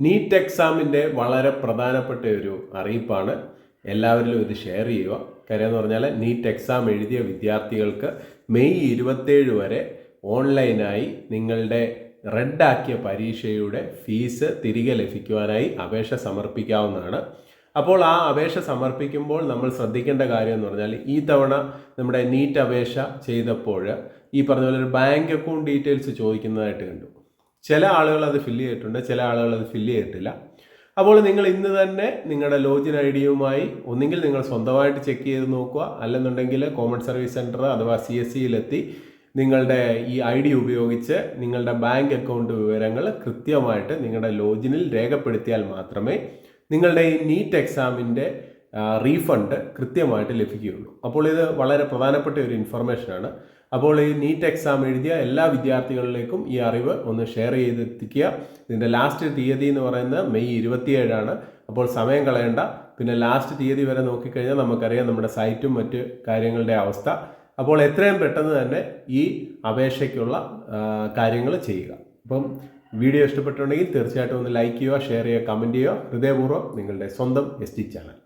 NEET എക്സാമിൻ്റെ വളരെ പ്രധാനപ്പെട്ട ഒരു അറിയിപ്പാണ്. എല്ലാവരിലും ഇത് ഷെയർ ചെയ്യുക. കാര്യം എന്ന് പറഞ്ഞാൽ നീറ്റ് എക്സാം എഴുതിയ വിദ്യാർത്ഥികൾക്ക് മെയ് 27 വരെ ഓൺലൈനായി നിങ്ങളുടെ റദ്ദാക്കിയ പരീക്ഷയുടെ ഫീസ് തിരികെ ലഭിക്കുവാനായി അപേക്ഷ സമർപ്പിക്കാവുന്നതാണ്. അപ്പോൾ ആ അപേക്ഷ സമർപ്പിക്കുമ്പോൾ നമ്മൾ ശ്രദ്ധിക്കേണ്ട കാര്യം എന്ന് പറഞ്ഞാൽ ഈ തവണ നമ്മുടെ നീറ്റ് അപേക്ഷ ചെയ്തപ്പോൾ ഈ പറഞ്ഞ പോലെ ഒരു ബാങ്ക് അക്കൗണ്ട് ഡീറ്റെയിൽസ് ചോദിക്കുന്നതായിട്ട് കണ്ടു. ചില ആളുകൾ അത് ഫില്ല് ചെയ്തിട്ടുണ്ട്, ചില ആളുകൾ അത് ഫില്ല് ചെയ്തിട്ടില്ല. അപ്പോൾ നിങ്ങൾ ഇന്ന് തന്നെ നിങ്ങളുടെ ലോഗിൻ ഐ ഡിയുമായി ഒന്നുകിൽ നിങ്ങൾ സ്വന്തമായിട്ട് ചെക്ക് ചെയ്ത് നോക്കുക, അല്ലെന്നുണ്ടെങ്കിൽ കോമൺ സർവീസ് സെൻറ്റർ അഥവാ CSCയിലെത്തി നിങ്ങളുടെ ഈ ഐ ഡി ഉപയോഗിച്ച് നിങ്ങളുടെ ബാങ്ക് അക്കൗണ്ട് വിവരങ്ങൾ കൃത്യമായിട്ട് നിങ്ങളുടെ ലോഗിനിൽ രേഖപ്പെടുത്തിയാൽ മാത്രമേ നിങ്ങളുടെ ഈ നീറ്റ് എക്സാമിൻ്റെ റീഫണ്ട് കൃത്യമായിട്ട് ലഭിക്കുകയുള്ളൂ. അപ്പോൾ ഇത് വളരെ പ്രധാനപ്പെട്ട ഒരു ഇൻഫർമേഷനാണ്. അപ്പോൾ ഈ നീറ്റ് എക്സാം എഴുതിയ എല്ലാ വിദ്യാർത്ഥികളിലേക്കും ഈ അറിവ് ഒന്ന് ഷെയർ ചെയ്തെത്തിക്കുക. ഇതിൻ്റെ ലാസ്റ്റ് തീയതി എന്ന് പറയുന്നത് മെയ് 27 അപ്പോൾ സമയം കളയണ്ട. പിന്നെ ലാസ്റ്റ് തീയതി വരെ നോക്കിക്കഴിഞ്ഞാൽ നമുക്കറിയാം നമ്മുടെ സൈറ്റും മറ്റ് കാര്യങ്ങളുടെ അവസ്ഥ. അപ്പോൾ എത്രയും പെട്ടെന്ന് തന്നെ ഈ അപേക്ഷയ്ക്കുള്ള കാര്യങ്ങൾ ചെയ്യുക. അപ്പം വീഡിയോ ഇഷ്ടപ്പെട്ടിട്ടുണ്ടെങ്കിൽ തീർച്ചയായിട്ടും ഒന്ന് ലൈക്ക് ചെയ്യുക, ഷെയർ ചെയ്യുക, കമൻറ്റ് ചെയ്യുക. ഹൃദയപൂർവ്വം നിങ്ങളുടെ സ്വന്തം ST ചാനൽ.